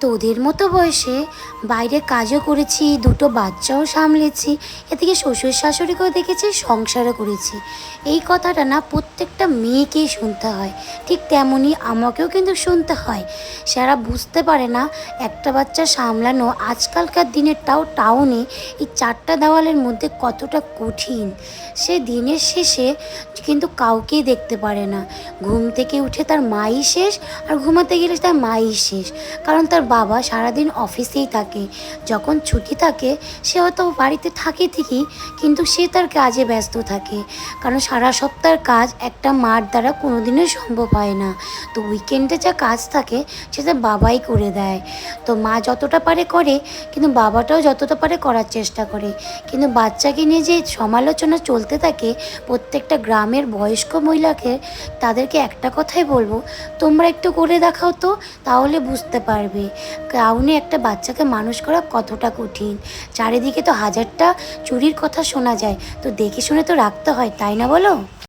তোদের মতো বয়সে বাইরে কাজও করেছি, দুটো বাচ্চাও সামলেছি, এদিকে শ্বশুর শাশুড়িকেও দেখেছি, সংসারও করেছি। এই কথাটা না প্রত্যেকটা মেয়েকেই শুনতে হয়, ঠিক তেমনই আমাকেও কিন্তু শুনতে হয়। সারা বুঝতে পারে না একটা বাচ্চা সামলানো আজকালকার দিনেরটাও টাউনে এই চারটা দেওয়ালের মধ্যে কতটা কঠিন। সে দিনের শেষে কিন্তু কাউকেই দেখতে পারে না। ঘুম থেকে উঠে তার মাই শেষ, আর ঘুমাতে গেলে তার মাই শেষ। কারণ তার বাবা সারাদিন অফিসেই থাকে, যখন ছুটি থাকে সে হয়তো বাড়িতে থাকে ঠিকই, কিন্তু সে তার কাজে ব্যস্ত থাকে। কারণ সারা সপ্তাহের কাজ একটা মার দ্বারা কোনোদিনই সম্ভব হয় না। তো উইকেন্ডে যা কাজ থাকে সেটা বাবাই করে দেয়। তো মা যতটা পারে করে, কিন্তু বাবাটাও যতটা পারে করার চেষ্টা করে। কিন্তু বাচ্চাকে নিয়ে যে সমালোচনা চলতে থাকে প্রত্যেকটা গ্রামের বয়স্ক মহিলাকে, তাদেরকে একটা কথাই বলবো, তোমরা একটু করে দেখাও তো, তাহলে বুঝতে পারবে টাউনে একটা বাচ্চাকে মানুষ করা কতটা কঠিন। চারিদিকে তো হাজারটা চুরির কথা শোনা যায়, তো দেখে শুনে তো রাখতে হয়, তাই না বলো?